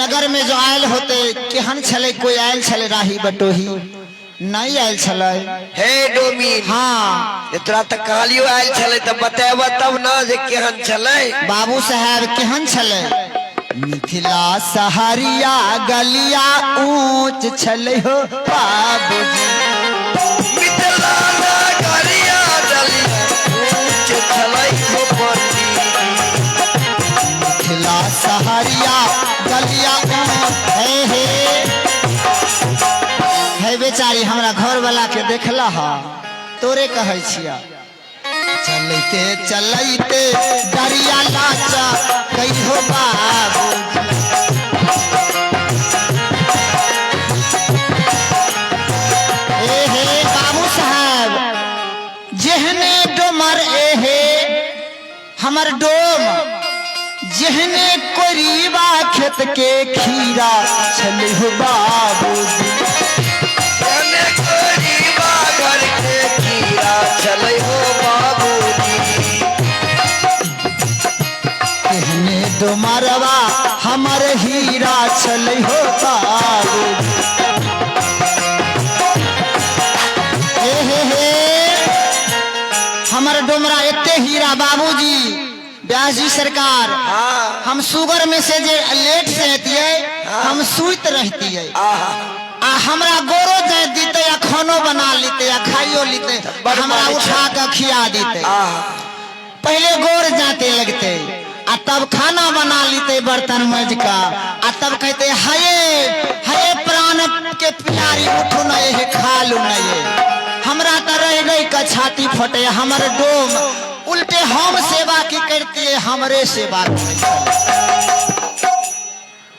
नगर में जो आयल होते केहन छले कोई आयल छले राही बटोही नहीं आयल छले। हे डोमिन हाँ तोरा तक कहलियो आयल छले तब बताएब तब ना जे केहन छले। बाबू साहब केहन छले मिथिला सहरिया गलिया ऊंच छले हो बाबूजी। मिथिला नगरिया गलिया ऊंच छले हो बंदी। मिथिला सहरिया गलिया हे बेचारी हमरा घर वाला के देखला हा तोरे कहै छिया चलते चलते दरिया लाचा कहियो बाबू। हे बाबू साहब जेहने डोमर एहे हमर डोम जेहने कोरीबा खेत के खीरा छले हो बाबूजी। जेहने कोरीबा घर के खीरा छले हो बाबूजी। कहने डोमरवा हमर हीरा छले हो बाबूजी। हे हमर डोमरा एते हीरा बाबूजी। व्यास जी सरकार हम शुगर में से जे लेट से हतिये हम सुइत रहतिये आ हमरा गोरो दे दीते या खानो बना लेते या खाइयो लेते हमरा उठा के खिया देते। पहले गोर जाते लगते आ तब खाना बना लेते बर्तन मज का आ तब कहते हये हये प्राण के प्यारी उठो न ये खा लू न ये। हमरा त रह गई का छाती फटे हमर डोम उल्टे हम सेवा की करती है हमरे सेवा की।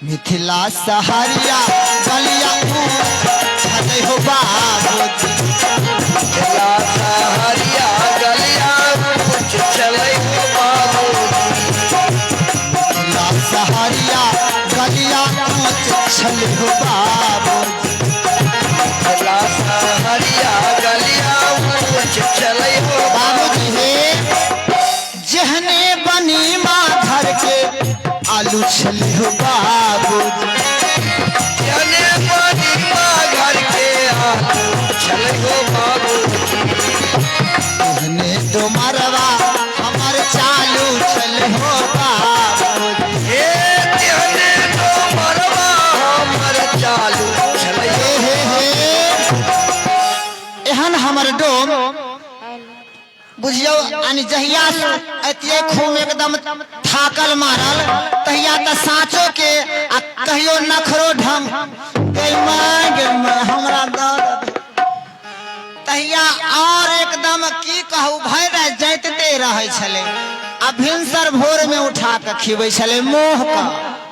मिथिला सहरिया गलिया छले हो बाबूजी। मिथिला सहरिया गलिया ऊंच छले हो बाबूजी। मिथिला सहरिया गलिया ऊंच छले हो बाबूजी। मिथिला सहरिया गलिया ऊंच छले हो बाबूजी हे जेहने बनी माँ घर के आलू छले हो बाबूजी। जेहने बनी माँ घर के आलू छले हो बाबूजी। जेहने डोमरवा हमर चालू छले हो बाबूजी। हे जेहने डोमरवा हमर चालू छले हो। एहन हमर डोम बुझियो अनि जहिया अतिये खूम एकदम थाकल मारल तहिया त साँचो के आ कहियो नखरो ढंग हमरा तहिया और एकदम की कहू भय रह जैतते रहे छले आ भिनसर भोर में उठा के खिबै छले मोह का।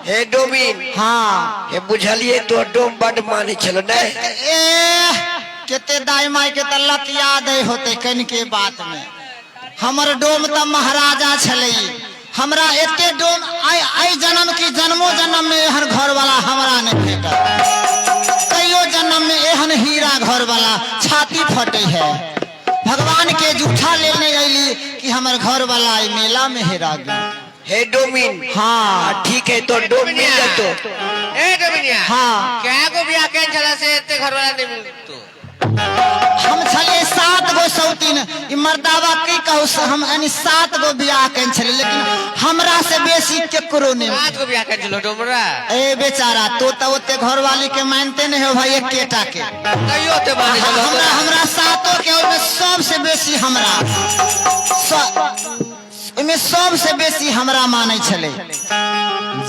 हे डोमिन हाँ हे बुझलिए तो डोम बड़ माने छलो ने। केते दाई माई के त लत याद होते कन के बात में हमर डोम त महाराजा छले। हमरा एते डोम आई जन्म की जन्मो जन्म में एहन घर वाला हमरा ने भेटल। कईयो जन्म में एहन हीरा घर वाला छाती फटे है भगवान के जूठा लेने अली कि हमर घर वाला मेला में हेरा गई। हे डोमिन हाँ ठीक है तो डोम मिल जातो। ए डोमिनिया हाँ क्या को बियाह के छला से एते घर वाला नहीं मिलतो। हम छले 7 गो सौतीन ई मर्दावा की कहू हम अनि 7 गो बियाह कन छले लेकिन हमरा से बेसी केकरो नहीं। 7 को बियाह के चलो डोमरा ए बेचारा तो ओते घर वाली के मानते नहीं हो भाई एकेटा के कहियो ते माने चलो हमरा 7 के ओमे सबसे बेसी हमरा ओमे सबसे बेसी हमरा माने छले।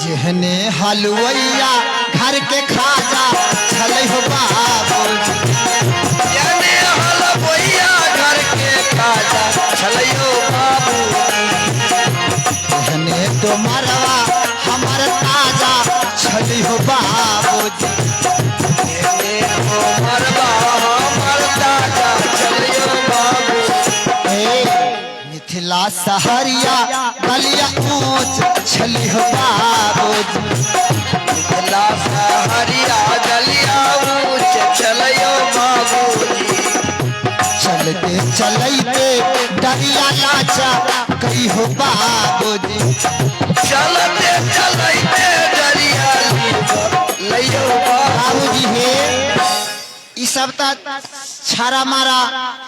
जेहने हलवैया घर के खाजा छले हो बाबूजी। जेहने हलवैया घर के खाजा छले हो बाबूजी। जेहने डोमरवा हमर ताजा छले हो बाबूजी। जेहने डोमरवा हमर ताजा छले हो बाबूजी। मिथिला सहरिया गलिया ऊंच छले हो बाबूजी। मिथिला सहरिया गलिया ऊंच छले हो बाबूजी। चलते चलते दरिया लाचा कई हो बाबूजी। चलते चलते दरिया सब छारा मारा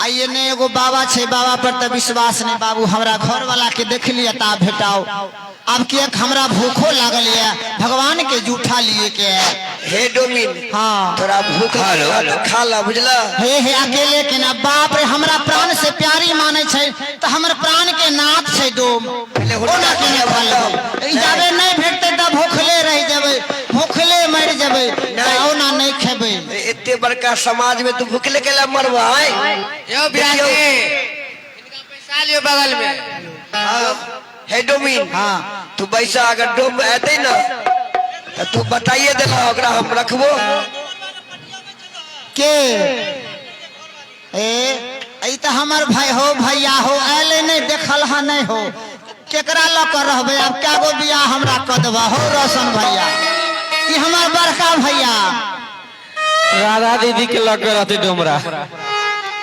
आइए ने एगो बाबा छे, बाबा पर तो विश्वास नहीं। बाबू हमरा घर वाला के देख लिया ता भेटाओ। अब के हमरा भूखो लागल है, भगवान के जूठा लिए के है। हे डोमिन हाँ तोरा भूख खा ला बुझला। हे अकेले के ना बाप रे, हमरा प्राण से प्यारी माने छे तो हमर प्राण के नाथ छे डोम। ओना के ने भल जाबे नहीं भेटते त भूखले रह जाबे, भूखले मर जाबे, ओना नहीं खेबे। इतने बड़का समाज में तू भूखले केला मरवा है। यो ब्याजी इनका पैसा लियो बगल में। हे डोमिन हाँ तू पैसा अगर डोम आते ना तो तू बताइए देला ओकरा हम रखबो के ए तो हमर भाई हो, भैया हो, आले नहीं देखल हा नहीं हो, केकरा ल कर रहबे। अब क्या गो बियाह हमरा क देबा हो रोशन भैया, ई हमर बड़का भैया राधा दीदी के लग रहते डोमरा।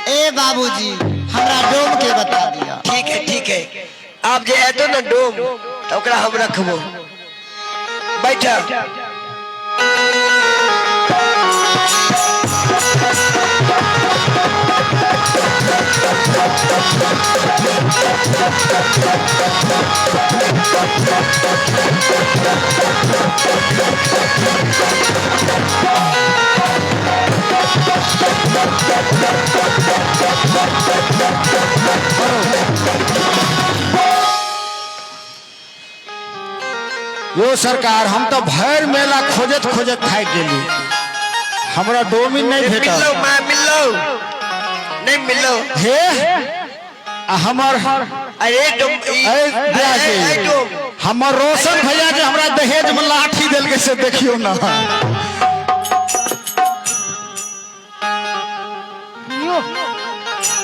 ए बाबूजी हमरा डोम के बता दिया। ठीक है आप जे आतो ना डोम तो ओकरा हम रखबो। बैठा यो सरकार हम तो भैर मेला खोजत खोजत थाक गेली, हमरा डोमिन नहीं भेटल। मिलो मैं मिलो नहीं मिलो हे आ हमर अरे डोम अरे डोम हमर रोशन भैया के हमरा दहेज में लाठी देल के से देखियो ना।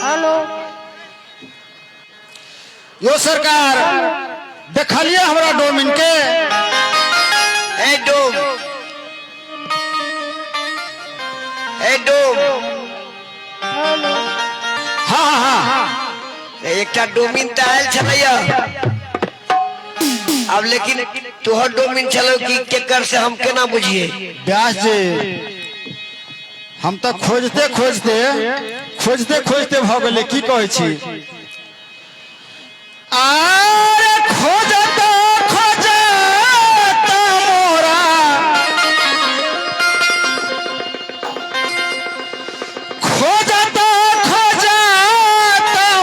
हेलो यो सरकार देखलिए हमरा डोमिन के। हे डोम हाँ एक डोमिन तो आयल छलैया। अब लेकिन तोहर डोमिन चलो कि केकर से हम केना बुझिए। व्यास जी हम तो खोजते खोजते भ गेले की कहै छी। आरे खोजत मोरा खोजत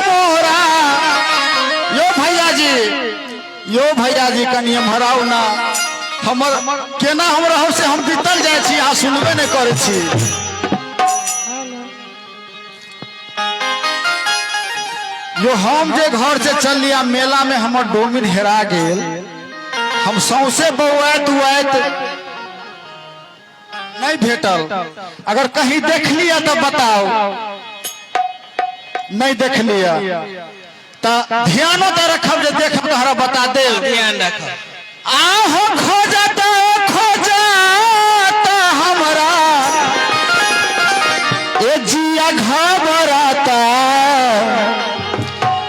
मोरा। यो भैया जी कनी हम हराउ ना, हमर केना हम रहौ से हम बीतल जाय छी, आ सुनबे नहीं करे छी। यो हम जे घर से चल लिया मेला में हमर डोमिन हेरा गेल, हम सौसे बौआत नहीं भेटल। अगर कहीं देख लिया तो बताओ, नहीं देख लिया तो ध्यानो तो रखब, जे देखब तो हरा बता दे। ध्यान रखो। आहो खोजत हमरा ए जिया घबराता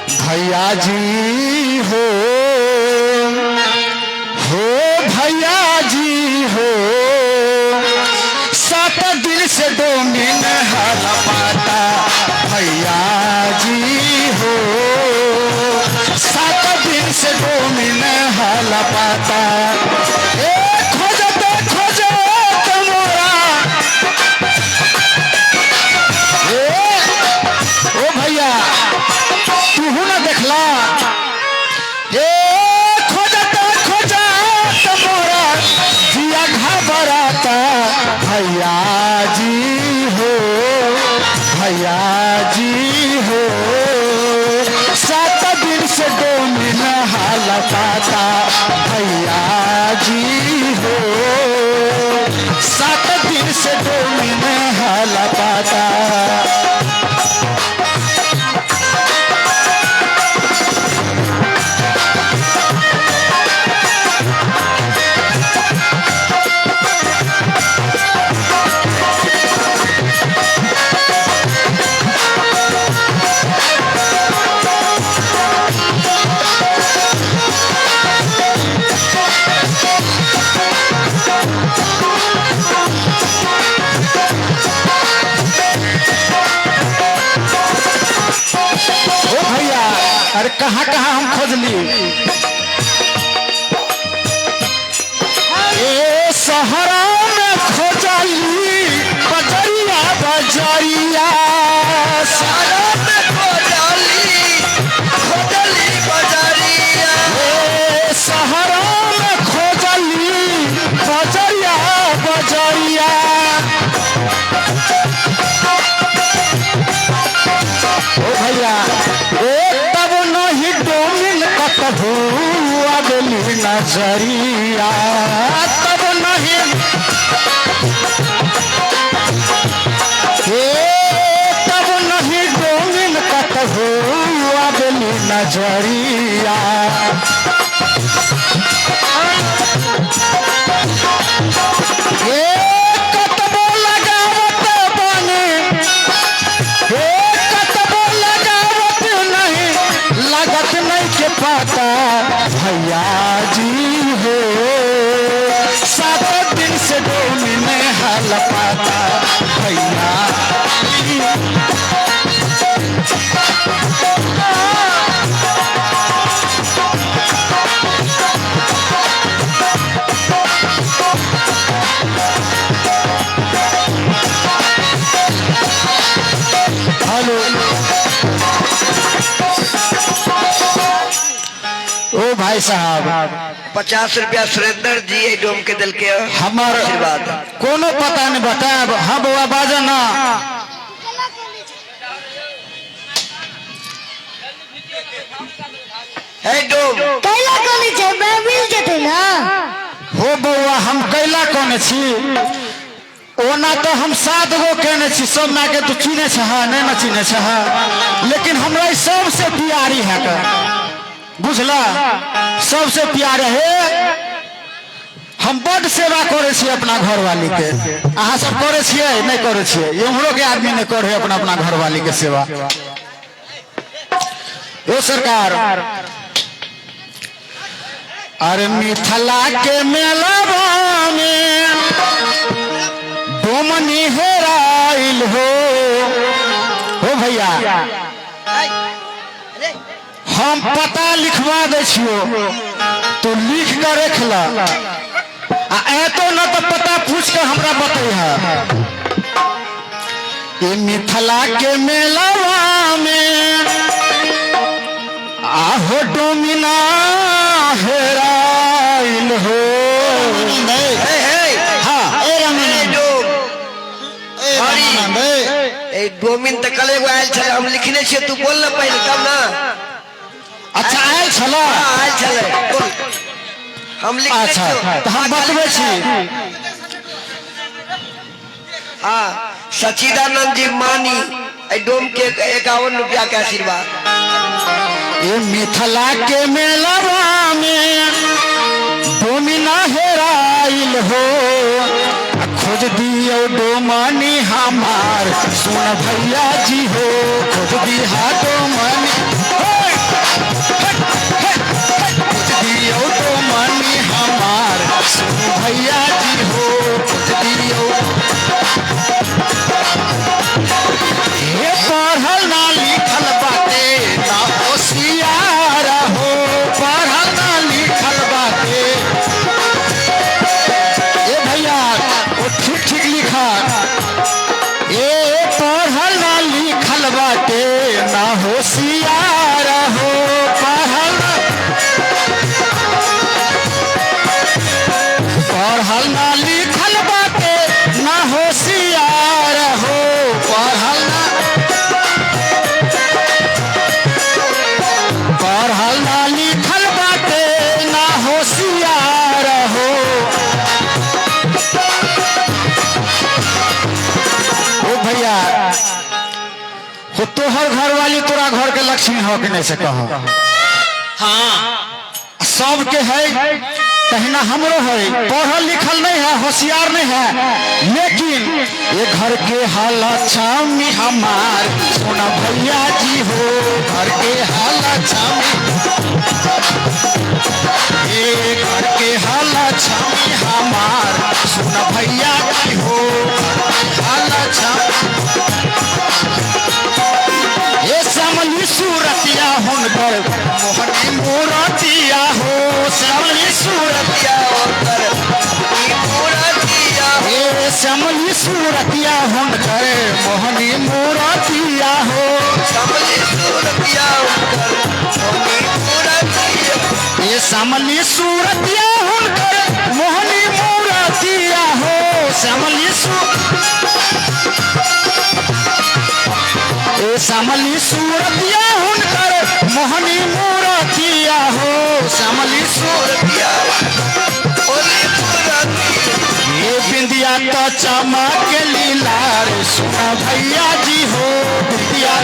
भैया जी हो भैया जी हो। 7 दिन से डोमिन हल पाता भैया जी हो, 7 दिन से डोमिन हल पाता। खोजत मोरा ओ भैया तू ना देखला। खोजत मोरा जिया घबराता भैया जी हो, भैया जी हो। 7 दिन से डोमिन हाल पाता भैया जी हो, 7 दिन से डोमिन हाल पाता। अरे कहाँ कहाँ हम खोजली ए सहरा में खोजली बजरिया बजरिया सारा में खोजली बजरिया ए सहरा में खोजली बजरिया बजरिया ओ भैया ए तब नहीं डोमिन कतहू अगली नजरिया तब नहीं तब नहीं डोमिन कतहू अगली नजरिया कतबो लगावत बने कतबो लगावत नहीं लागत नहीं के पाता भैया जी हो 7 दिन से डोली में हाल पाता भैया हेलो ओ भाई साहब 50 रुपया सुरेंद्र जी ये डोम के दिल के हमार आशीर्वाद कोनो पता नहीं बताब हाँ बउआ बाजा ना है डोम कैला कोनी छे मैं मिल जेते ना हो बउआ हम कैला कोने छी ओना तो हम 7 गो केने छी सब ना के तू चिने छ नहीं ना चिने छ लेकिन हमरा ई सबसे प्यारी है का बुझला सबसे प्यारे है हम बड़ सेवा करे छी अपना घरवाली के अहाँ सब करे छिए नहीं करे छिए हमरो के आदमी नहीं करे अपना अपना घरवाली के सेवा ओ सरकार अरे मिथिला के मेलवा में डोमनी हेराइल हो भैया हम पता लिखवा दे छियो तो लिख कर रख ला तो न तो पता पूछ के हमरा बतैहा ये मिथिला के मेलवा में आहो डोमिना हेराइल हो डोमिन तो कल एगो आयल छले हम लिखने छियै तू बोल ना पहले तब ना अच्छा आयल छला आयल छले बोल हम लिखने अच्छा तो हम बतबै छी हां सचिदानंद जी मानी ए डोम के 51 रुपया के आशीर्वाद ये मिथिला के मेलवा में डोमिना हेराइल हो खोज दियो डोमनी हमार सुन भैया जी हो खोज दिया डोमनी खोज दियो डोमनी हमार सुन भैया जी हो खोज दियो ये पढ़ल ना लिखल बाटे ना होशियार हो पढ़ल ना लिखल बाटे ए भैया वो ठीक ठीक लिखा ये पढ़ल ना लिखल बाटे ना होशियार हो पढ़ल ना लिखल बाटे ना होशियार हो पढ़ल ना लिखल बाटे ना होशियार हो ओ भैया हो तोहर घर वाली तोरा घर के लक्ष्मी हो कि नहीं से कहो हाँ सबके है कहना हमरो है पढ़ल लिखल नहीं है होशियार नहीं है लेकिन ये घर के हालत छामी हमार सोना भैया जी हो घर के हालत छामी ये घर के हालत छामी हमार सोना भैया जी हो हालत छामी ये सम श्यामली सूरतिया हुनकर मोहनी मूरतिया हो श्यामली सूरतिया होकर मूर्तिया हे श्यामली सूरतिया हुनकर मोहनी मूरतिया हो श्यामली सूरतिया होकर मूर्तिया ये श्यामली सूरतिया हुनकर मोहनी मूरतिया हो श्यामली श्यामली सूरतिया हुनकर मोहनी मूरतिया हो श्यामली सूरतिया ये बिंदिया तो चमक लीलार सुना भैया जी हो बिंदिया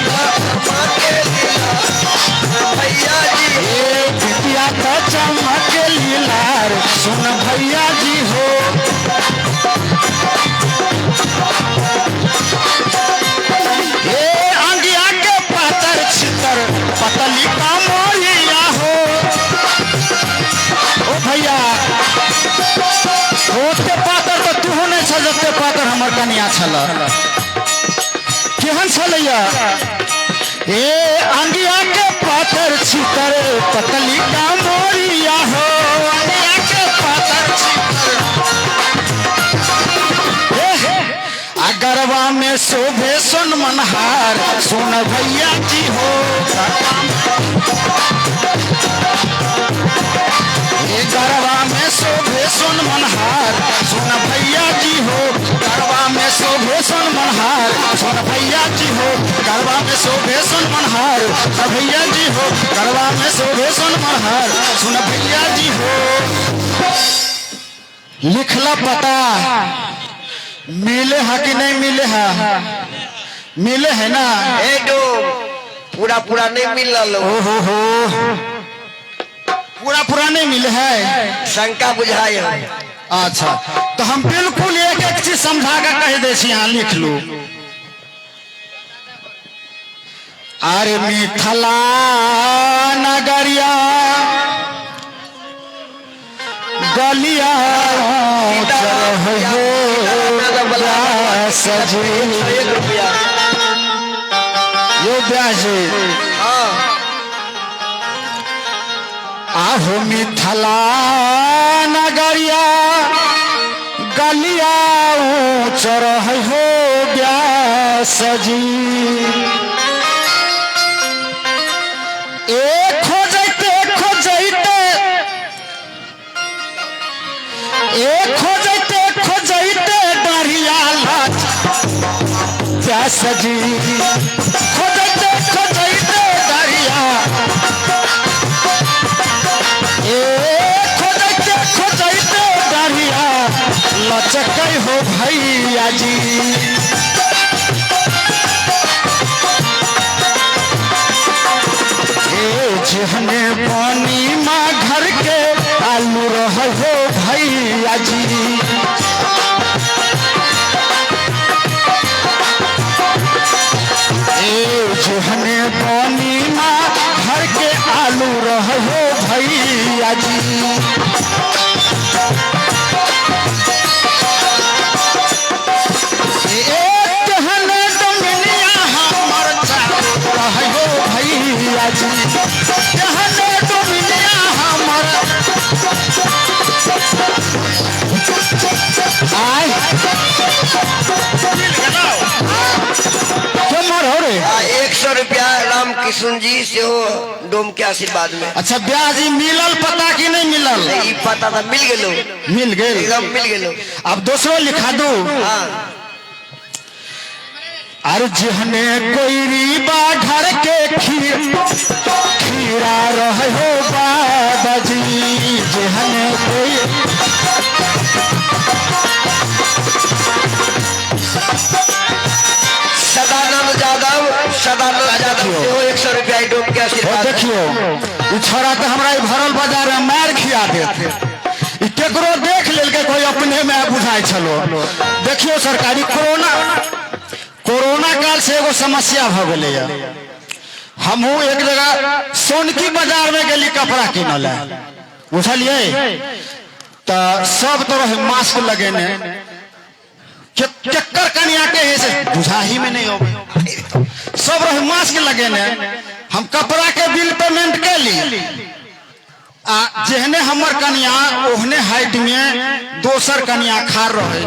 भैया जी ये बिंदिया तो चमक लीलार सुन भैया जी हो ये अंगिया के पातर छितर पतली का मोरिया हो ओ भैया होते पातर तो तू नहीं छजते पातर हमर कनिया छल केहन छलैया ए अंगिया के पातर छितर पतली का मोरिया हो अंगिया के पातर छितर गरबा में शोभे सुन मनहार सुन भैया जी हो गरबा में शोभे सुन मनहार सुन भैया जी हो गरबा में शोभे सुन मनहार सुन भैया जी हो गरबा में शोभे सुन मनहार सुन भैया जी हो गरबा में शोभे सुन मनहार सुन भैया जी हो लिखला पता मिले है कि नहीं मिले है मिले है ना ए पूरा पूरा नहीं मिल रहा हो पूरा पूरा नहीं मिले है शंका बुझाए अच्छा तो हम बिल्कुल एक एक चीज समझा कर कह दे यहाँ लिख लो अरे मिथिला नगरिया गलिया सजी ये ब्याजे आहो मिथिला नगरिया गलिया चरह हो ब्यास जी खोजते डरिया प्यास जी खोजते डरिया खोजते डरिया लचक हो भैया जी जेहने पानी माँ घर के आलू रह हो भैया जी जेहने पानी माँ घर के आलू रह हो भैया जी भैया जी हमर आय हो रे 100 रुपया राम किशन जी से हो डोम के आशीर्वाद में। अच्छा ब्याज मिलल पता कि नहीं मिलल? नहीं पता था, मिल गेलो, मिल गए एकदम मिल गेलो। अब दूसरो लिखा दो। हाँ अरे जिहने कोई रीबा घर के खीरा रहे हो बाबा जी, जिहने कोई सदानंद यादव से हो 100 रुपया डोम के आशीर्वाद। देखियो छोरा तो हमारा भरल बाजार में मार खिया देते, केकरो देख लेल के कोई अपने में बुझाई छलो। देखियो सरकारी कोरोना काल से एगो समस्या भ गए। हमहू एक जगह सोनकी बाजार में गली कपड़ा किनल, बुझलिए तो सब तरह मास्क लगेने, केकर कनिया के बुझा ही में नहीं हो, सब रहे मास्क लगेने। हम कपड़ा के बिल पेमेंट के ली जेहने हमर कन्या ओहने हाइट में दोसर कन्या खार रहे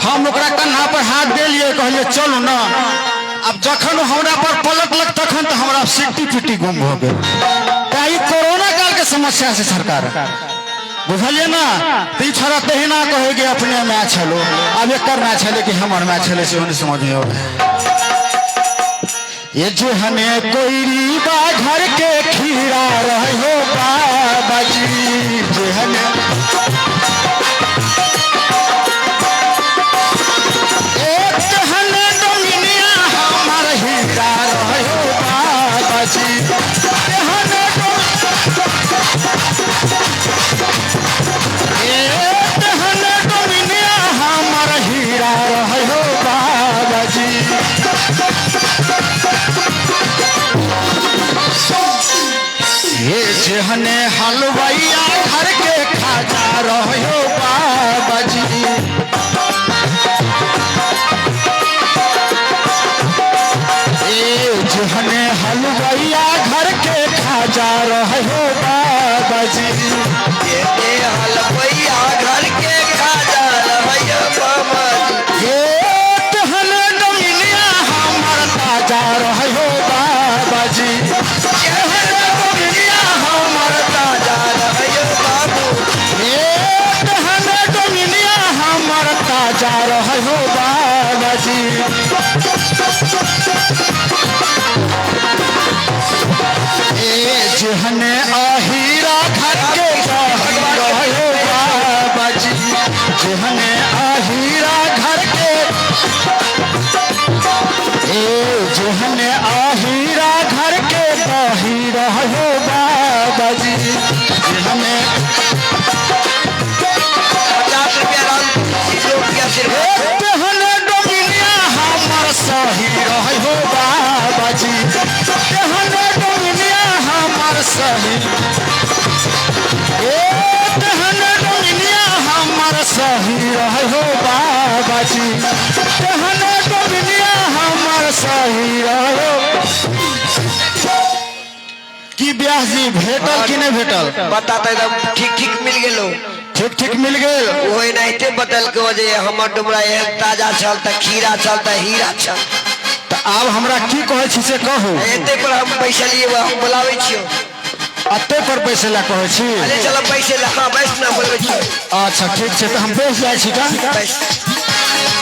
हम ओकरा कन्हा पर हाथ देलिए कहलिए चलो ना अब जखन हमरा पर पलटलक तखन तो हमरा सिट्टी फिट्टी गुम हो गए ताई कोरोना काल के समस्या से सरकार बुझलिए ना तो छोड़ा तहिना कहेगे अपने मैच हेलो अब एक मैच है कि हमार मैच हेले से उन्हें समझ में आ ये जो हमें कोई बा घर के खीरा रहे हो बाबा जी जो हमें एक हमें डोमिनिया हमार हीरा रहे हो बाबा जी एक हमें डोमिनिया हमार हीरा रहे हो बाबा जी ये जहने हलवाइया घर के खाजा रहो बाबा जी ये जहने हलवाइया घर के खाजा रहो बाबा जी ये हलवाइया घर के खाजा रहो बाबा जी ये जहने डोमिनिया हमार ताजा रहो बाबा जी जा रहे हो बाबा जी ए जहने आहीरा घर के रहे हो बाबा जी जहने आहीरा घर के ए जहने आहीरा घर के रही रहे हो बाबा जी जहने 50 रुपया सही रहे हो बाबा जी डोमिनिया हमार सही डोमिनिया हमार सही रहे हो बाबा जी डोमिनिया हमार सही रहो की ब्याह जी भेटल कि नहीं भेटल बता एकदम ठीक ठीक मिल गेलो ठीक ठीक मिल गए वही नहीं बदल के वजह हमर डुमरा ताजा चल त खीरा चल त हीरा चल तो अब हमरा की कहे छी से कहू एते पर हम पैसा लिए हम बुलावे छियो अते पर पैसे ला कहे छी अरे चलो पैसे ला हां बैठ ना बोलवे छियो अच्छा ठीक छै तो हम बैठ जाय छी का बैठ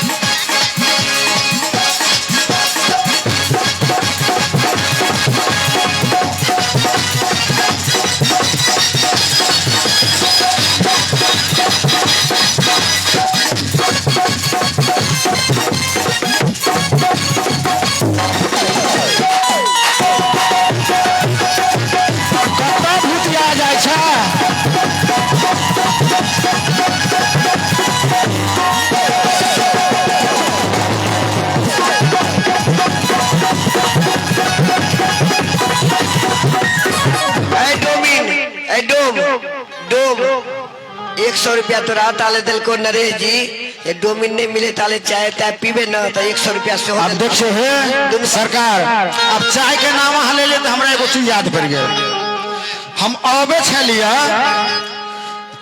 डोम 100 रुपया तो रात आले दिल को नरेश जी ये डोमिन नहीं मिले ताले चाय ताय पीबे ना तो 100 रुपया से अब देखिए है सरकार अब चाय के नाम हले ले तो हमरा एगो चीज याद पड़ गया हम आबे छलिया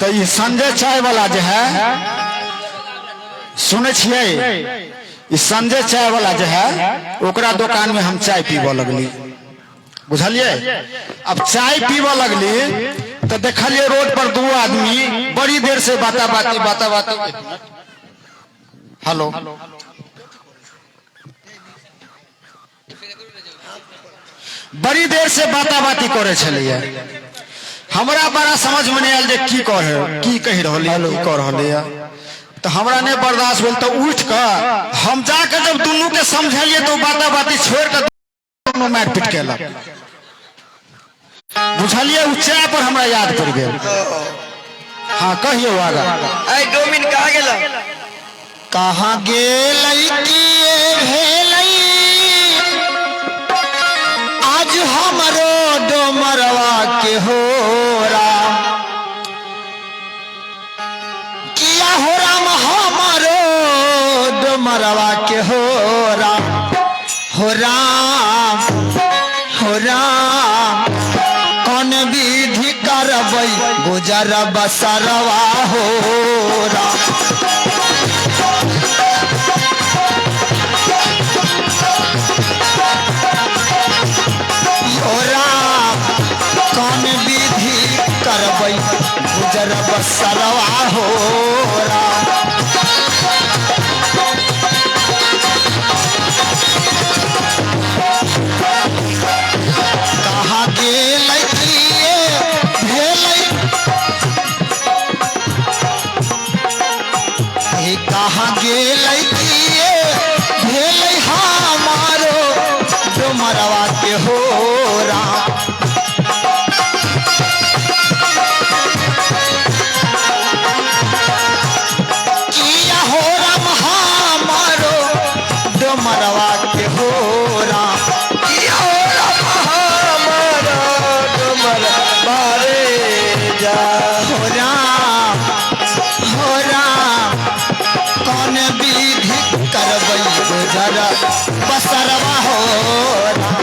तो ये संजय चाय वाला जो है सुने छिए ये संजय चाय वाला जो है ओकरा दुकान में हम चाय पीबे लगली बुझलिए अब चाय पीबे लगली तो देखलिए रोड पर दो आदमी बड़ी देर से बाता बाती हेलो बड़ी देर से बाता बाती करे छलिए हमरा बड़ा समझ में नहीं आयल जे की कह रही तो हमरा ने बर्दाश्त भेल तो उठ कर हम जाकर जब दोनों के समझलिए तो बाता बाती छोड़ कर दोनों मार पीट केलक बुझलिए चाय पर हमरा याद पड़ गया हाँ कहियो आगा ए डोमिन कहाँ गेला कहाँ गेलै किए भेलै आज हमरो डोमरवा के होरा किया हो राम हमरो डोमरवा के होरा हो राम गुजर बसरवा हो राम। हो राम कौन विधि करबै गुजर बसरवा हो राम। कहाँ गेल भेलै कहाँ गेल भेलै हमारो डुमरवा के हो राम। किया हो राम हमारो डुमरवा के हो राम। किया हो राम हमारा डुमर मारे जा। हो राम कौन विधि करबै गुजर बसरवा हो राम।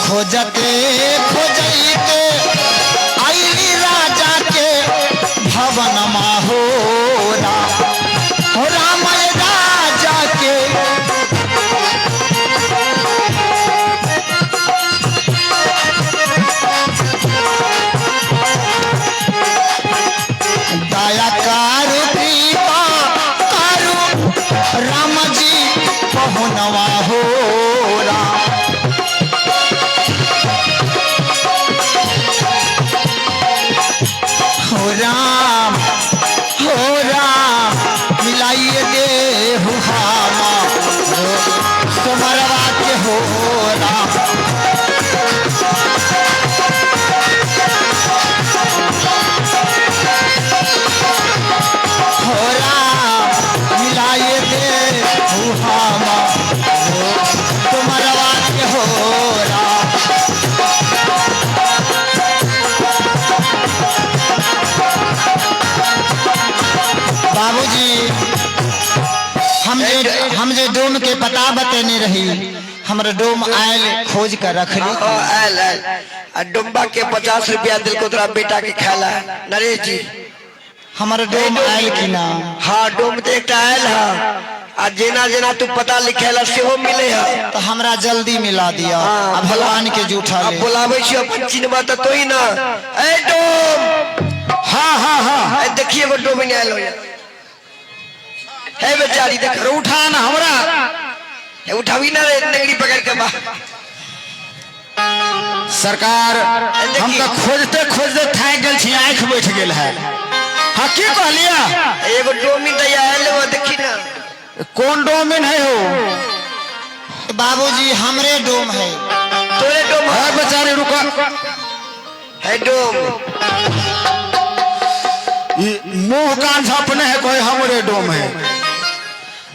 खोजते खोजते आईली राजा के भवन हो राम राजा के। दया कारू कृपा कारू राम जी पहुनवा हो राम। हो राम मिलाइए दे हुहामा तुम्हारा के हो राम। हो राम मिलाइए दे हुहामा तुम्हारा के हो राम। बाबूजी हम जे डोम के पता बतेने रही हमारे डोम आयल खोज कर रख ली। आयल डुम्बा के 50 रुपया दिल को तोरा बेटा के खाला नरेश जी। हमारे डोम आयल की ना। हाँ डोम तो एक आयल है आ जेना जेना तू पता लिखेला से हो मिले है तो हमरा जल्दी मिला दिया। अब भगवान के जूठा अब बुलावे छी अपन चिन्हवा तो तोई ना। ए डोम हाँ हाँ हाँ देखिए वो डोम नहीं आयल हो है बेचारी देख उठा ना हमरा उठावी ना रे नगरी पकड़ के बा। सरकार हम तो खोजते खोजते थाक गेल छी आँख बैठ गेल है। हाँ की कहलिया एगो डोमिन तो आयल वो देखी ना। कौन डोमिन है हो बाबूजी हमरे डोम है। तोरे डोम है बेचारी रुका है डोम मुंह कान झापने है कोई हमरे डोम है।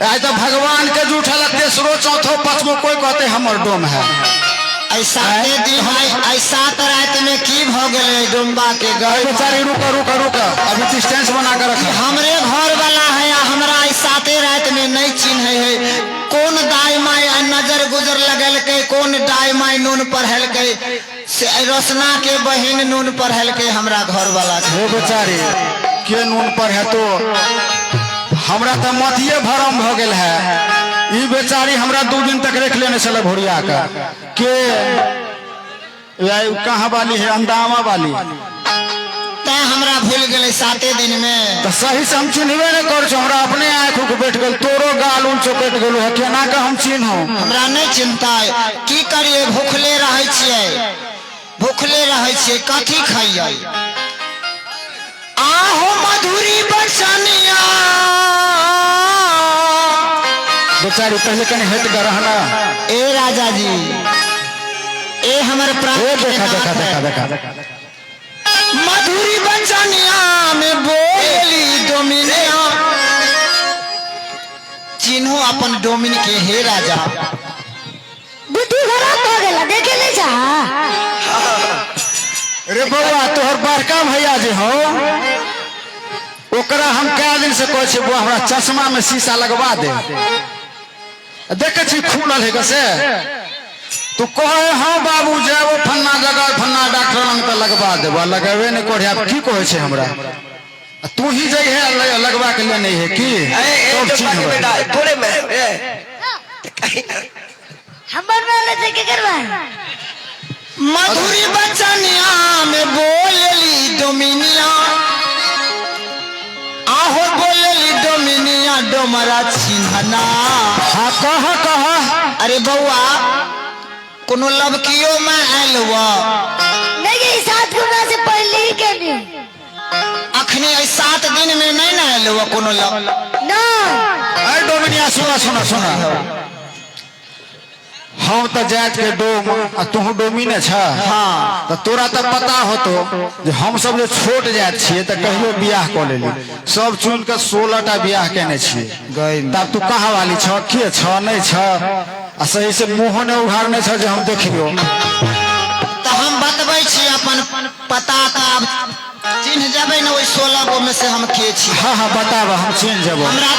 आज तो भगवान के जूठा तेसरो चौथो पांचवो कोई कहते हमर डोम है। ऐसा दिन है ऐसा रात में की भ गए डुम्बा के गए। बेचारी रुका रुका रुका अभी डिस्टेंस बना कर रखा। हमरे घर वाला है या हमरा ऐसा रात में नहीं चिन्ह है। कौन दाई माई नजर गुजर लगल के कौन दाई माई नून पढ़ल के रोशना के बहिन नून पढ़ल के हमरा घर वाला हे बेचारी के नून पर है तो हमरा तो मथिए भरम भ गेल है। ई बेचारी हमरा 2 दिन तक रख लेने चले भोरिया का के कहाँ वाली है अंदामा वाली तै हमरा भूल गए 7 दिन में। तो सही से हम चिन्हबे नहीं कर हमरा अपने आँख उठ बैठ गल तोरो गाल उन चौकट गेलो है केना का हम चिन्ह हमरा नहीं चिंता है की करिए भूखले रहे छिए भूखले रहे छिए कथी खाइए। आहो मधुरी बरसनिया बेचारी पहले कने हेट कर रहना। ए राजा जी ए हमारे प्राण ए के देखा देखा नाथ देखा है। देखा मधुरी बचनिया में बोली डोमिनिया चिन्हो अपन डोमिन के हे राजा। बुद्धि खराब हो गेला देखे नहीं जा। रे बउआ तोहर बड़का भैया जे हो ओकरा हम कई दिन से कहे छी बुआ हमरा चश्मा में शीशा लगवा दे। देखे छी खुलल है कैसे तू कहे हाँ बाबू जाओ फन्ना जगह फन्ना डॉक्टर लंग तो लगवा देबा लगेबे नहीं करे। अब की कहे छे हमरा तू ही जई है लगवा के लिए नहीं है की सब चीज है। बेटा थोड़े में हमर वाले से के करवा। मधुरी बचनिया में बोलली डोमिनिया आहो बोलली डोमिनिया डोमरा चिन्हना। हाँ कह अरे बउआ कोनो लबकियो में आयल हुआ नहीं 7 गुना से पहले ही के नहीं अखनी 7 दिन में नहीं ना आयल हुआ कोनो लब। ना अरे डोमिनिया सुना सुना सुना हम तो जात के डोम आ तू डोमिने छ। हाँ तो तोरा तो पता हो तो जे हम सब जो छोट जात छिए तो कहियो बियाह कर लेली सब चुन के 16टा बियाह केने छिए। तब तू कहा वाली छ के छ नहीं छ आ सही से मुंह ने उघार नहीं छ जे हम देखियो। तो हम बतबै छी अपन पता तब चिन्ह जाबे ना ओइ 16 गो में से हम के छी। हाँ हाँ बताब हम चिन्ह जब। हमरा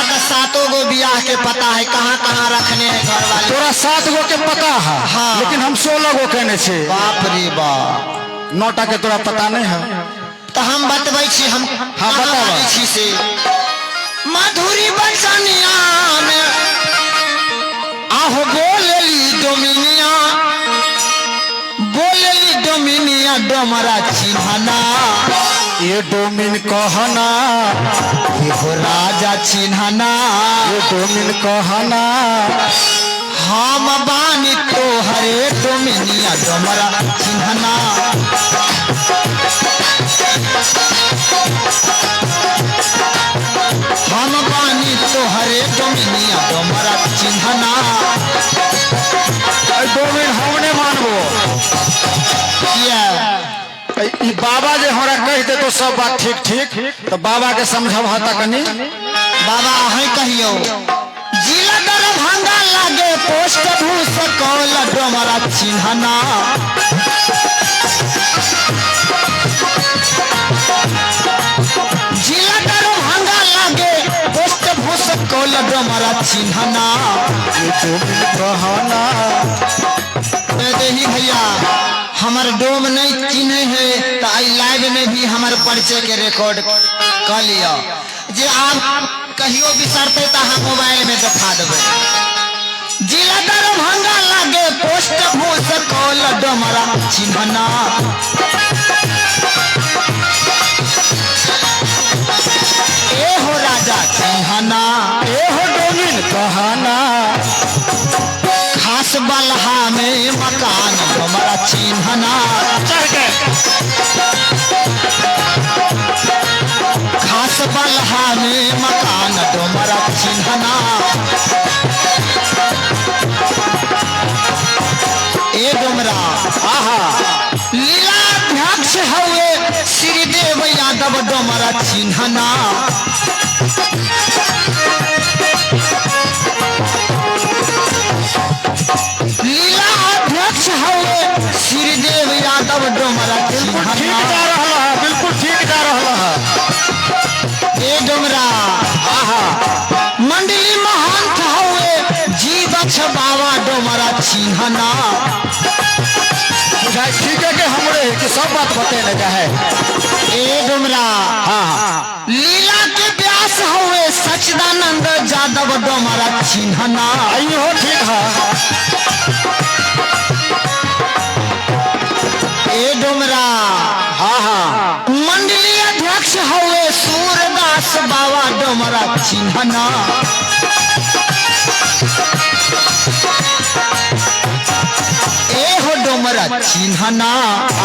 तो 7 गो बियाह के पता है कहाँ कहाँ रखने हैं घर वाले। तोरा 7 गो के पता है हाँ। लेकिन हम 16 गो केने छी। बाप रे बाप 9टा के तोरा पता नहीं है। तो हम बतबै छी हम हाँ, कहाँ बतावा। वाली छी से मधुरी बचनिया में आहो बोलली डोमिनिया डोमरा चिन्हना। ये डोमिन कहना ये हो राजा चिन्हना ये डोमिन कहना हम बानी तो हरे डोमिनिया डोमरा चिन्हना। हम बानी तो हरे डोमिनिया डोमरा चिन्हना। डोमिन हमने मानबो किया ई बाबा जे हमरा कह दे तो सब बात ठीक ठीक तो बाबा के समझब हता कनी। बाबा अहीं कहियो जिला दरभंगा लागे पोस्ट भूस कौल डोमरा चिन्हना। जिला दरभंगा लागे पोस्ट भूस कौल डोमरा चिन्हना। ये डोमिन कहना देही भैया हमार डोम नहीं चिन्हे है तो आई लाइव में भी हमारे परिचय के रिकॉर्ड कर लिया जे आप कहियो बिसरते तो हम मोबाइल में दिखा देवे। जिला दरभंगा लागे पोस्ट भूस कौल डोमरा चिन्हना। ए हो राजा चिन्हना ए हो डोमिन कहना खास बलहा में मकान डोमरा चिन्हना। खास बलहा में मकान डोमरा चिन्हना। ए डोमरा आहा लीलाध्यक्ष हुए श्रीदेव यादव डोमरा चिन्हना। लीला अध्यक्ष हुए श्रीदेव यादव डोमरा ठीक चिन्हना। जा रहला है बिल्कुल ठीक जा रहला है। ए डोमरा आहा मंडली महंत हुए जीवछ बाबा डोमरा चिन्हना। बुझाई ठीक है कि हमरे कि सब बात बतेने जा है। ए डोमरा हाँ लीला के व्यास हुए सच्चिदानंद यादव डोमरा चिन्हना। आई हो ठीक है। ए डोमरा हाँ हाँ मंडली अध्यक्ष हुए सूरदास बाबा डोमरा चिन्हना। ए हो डोमरा चिन्हना।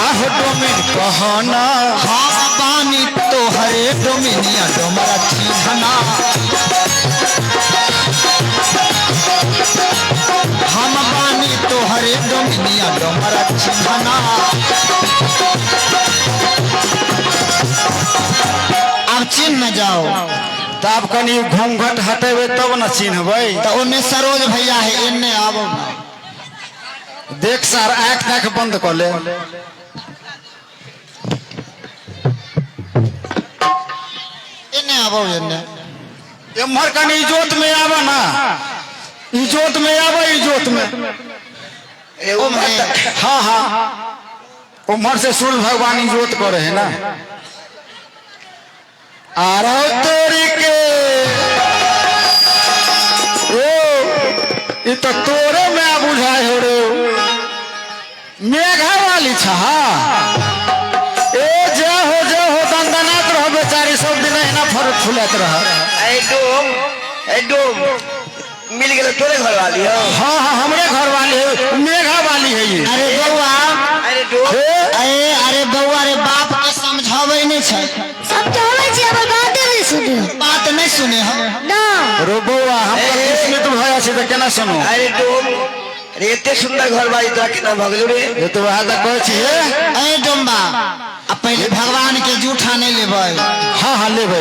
आहो डोमिन कहना हम बानी तो हरे डोमिनिया डोमरा चिन्हना। चिन्हना। अब चिन्ह जाओ तब कनी घूंघट हटेबे तब न चिन्हबै। तो उन्हें सरोज भैया है इन्ने आबो ना। देख सर आँख ताख बंद कर ले। इन्ने आबो इन्ने एम्हर कनी इजोत में आवा ना, इजोत में आवा, इजोत में। हाँ हाँ उम्हर से सूर्य भगवान इजोत करे है ना। आरो तोरी के ओ ये तो तोरे में आ बुझाए हो रे मेघा वाली छहा। ए जे हो दंदनात रहो बेचारी सब दिन ना फरक फुलत रह। ए डोम मिल गए तोरे घर वाली हो। हाँ हाँ हमरे घर वाली है, मेघा वाली है ये। अरे बउआ अरे डोम अरे बउआ रे बाप के समझावे नहीं छै। समझावे छी हमर बात नहीं सुने। बात नहीं सुने हम ना रो बउआ हम किस्मत भया छै त केना सुनो। अरे डोम रे एते सुंदर घर वाली तोरा केना भगलू रे। ये तो बात कहै छिए। ए डोम्बा अब पहले भगवान के जूठा नहीं लेबै। हाँ हाँ लेबै।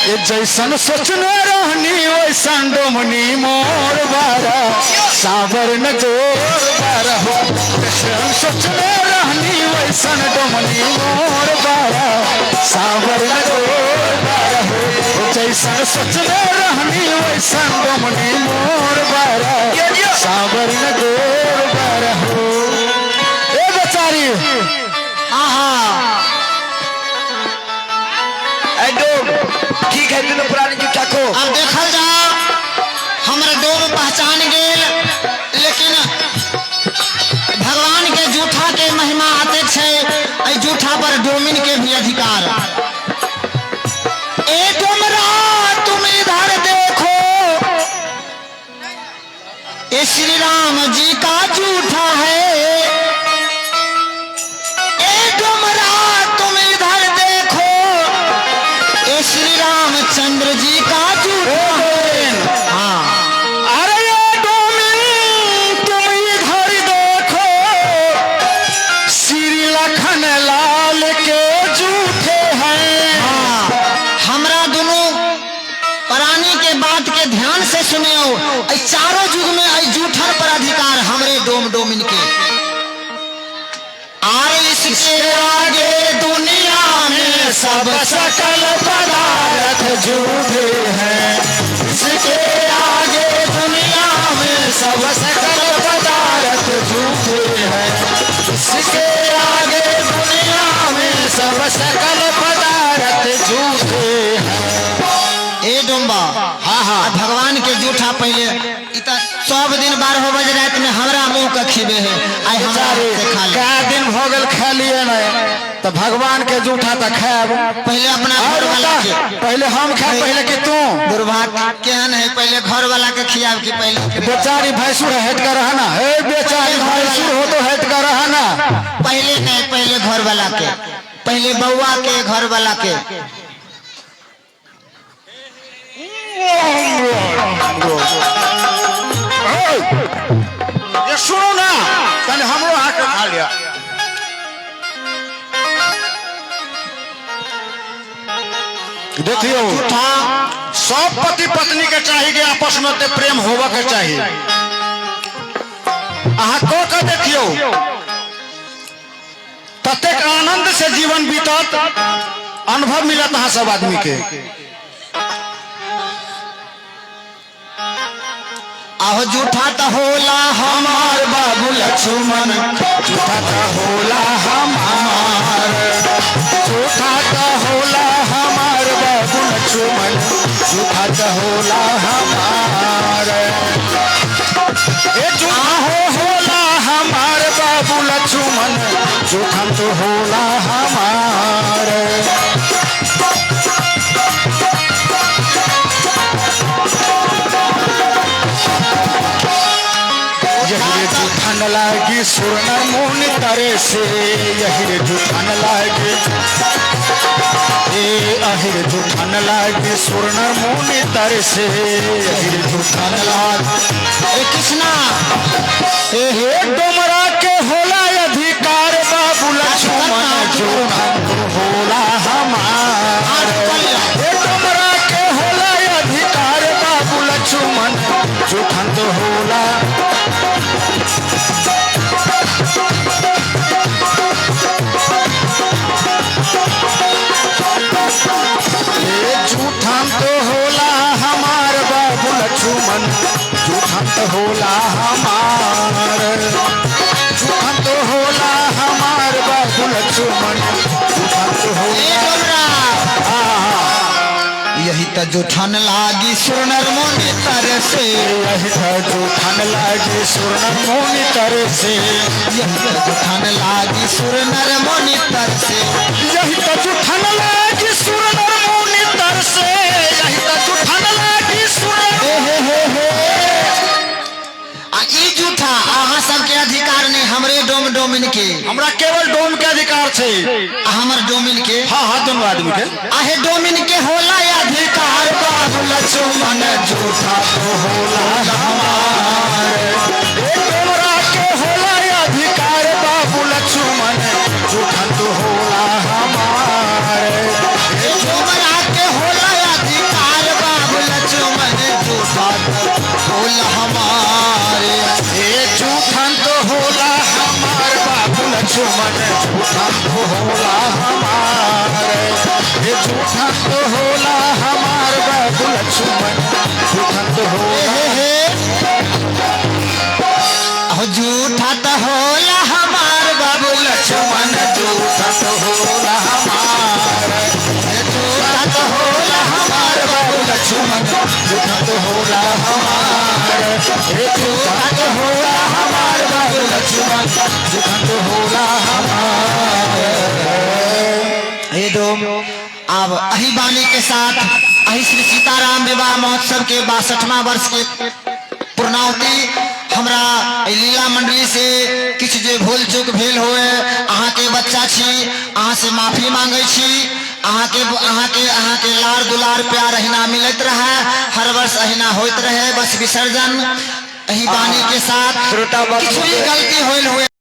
ये जैसन सोचने रहनी वैसन डोमनी मोर बारा सावर न जोर बारा हो। जैसन सोचने रहनी वैसन डोमनी मोर बारा सावर न जोर बारा हो। जैसन सोचने रहनी वैसन डोमनी मोर बारा सावर न जोर बारा हो। ए बेचारी हाँ हाँ ठीक है तूने पुरानी जूठा को अब देखल जाओ हमारे डोम पहचान गेल, लेकिन भगवान के जूठा के महिमा आते छे। जूठा पर डोमिन के भी अधिकार। ए डोमरा तुम इधर देखो, ये श्री राम जी का जूठा है। ए डोमरा तुम इधर देखो, ये श्री रामचंद्र जी का जूठा है। हाँ अरे ये डोमिन तुम इधर देखो, श्री लखन लाल के जूठे हैं। हाँ हमरा दोनों प्राणी के बात के ध्यान से सुनियो। चारों युग में आई जूठर पर अधिकार हमरे डोमिन के। और इसके आगे दुनिया में सब सकल पदार्थ झूठे हैं। इसके आगे दुनिया में सब सकल पदार्थ झूठे हैं। इसके आगे दुनिया में सब सकल पदार्थ झूठे हैं। ए डोम्बा हाँ हाँ भगवान के जूठा पहले इतना सब दिन 12 बजे रात में हमरा मुंह का खिबे है। आई हमरा से खा ले। क्या दिन हो गल खा लिए नहीं तो भगवान के जूठा तो खाब। पहले अपना घर वाला के पहले हम खाए पहले कि तू। दुर्भाग्य केहन है, पहले घर वाला के खियाब की पहले बेचारी भैंसुर हट कर रहना है। बेचारी भैंसुर हो तो हट कर रहना। पहले नहीं, पहले घर वाला के, पहले बउआ के घर वाला के। ये सुनो ना तने हमरो हाथ खा लिया। देखियो सब पति पत्नी के चाहिए कि आपस में ते प्रेम होवा के चाहिए। अहाँ को देखियो ततेक आनंद से जीवन बीतत अनुभव मिलत अहाँ सब आदमी के। आहो जूठा तो होला हमार बाबू लक्ष्मण, झूठा तो होला हमार, झूठा तो होला हमार बाबू लक्ष्मण, झूठा तो होला हमार। ए झूठा होला हमार बाबू लक्ष्मण, झूठा तो होला हमार। यही जूठन लागी सुरनर मुनि तरे से, यही जूठन लागी अहिर जूठन लागी सुरनर मुनि तरे से, यही जूठन लागी। ए कृष्णा हे डोमरा के होला अधिकार लक्ष्मण जूठन तो होला हमार हे डोमरा के होला अधिकार बाबू लक्ष्मण जूठन तो होला जूठन तो होला हमार बाबू लक्ष्मण जूठन तो होला हमार जूठन तो होला हमार बाबू लक्ष्मण जूठन तो होला यही तो जूठन लागी सुरनर मोनी तर से यही तो जूठन लागी सुरनर मोनी तर से यही तो जूठन लागी सुरनर मोनी तर से यही तो जूठन लागी सुरनर मोनी तर से यही तो जूठन लागी सुरनर ई जूठा अहाँ सबके अधिकार नहीं हमरे डोमिन के हमरा केवल डोम के अधिकार छे हमर डोमिन के हाँ हाँ दोनों आदमी के आहे डोमिन के होला अधिकार बाबू लक्ष्मण जूठा तो होला हमार डोमरा के होला अधिकार बाबू लक्ष्मण जूठा तो होला हमार डोमरा के होला अधिकार बाबू लक्ष्मण जूठा होला हमारे जूठन तो होला हमार बाबू लक्ष्मण जूठन तो होला हमार जूठन तो होला हमार बाबू लक्ष्मण जूठन तो होला जूठा तो होला हमार बाबू लक्ष्मण जूठन तो होला हमार जूठा तो होला हमार बाबू लक्ष्मण जूठन तो होला हमार जूठन तो होला हमार बाबू लक्ष्मण जूठन तो होला हमार हे डोम अब अही बानी के साथ अही श्री सीताराम विवाह महोत्सव के 62वां वर्ष के पूर्णावती हमरा लीला मंडली से किछ जे भूल चूक भेल होए अहाँ के बच्चा छी अहाँ से माफी मांगे छी अहाँ के लाड़ दुलार प्यार अहिना मिलत रहे हर वर्ष अहिना होइत रहे बस विसर्जन अही बानी के साथ श्रोता किछ भी गलती होइल हुए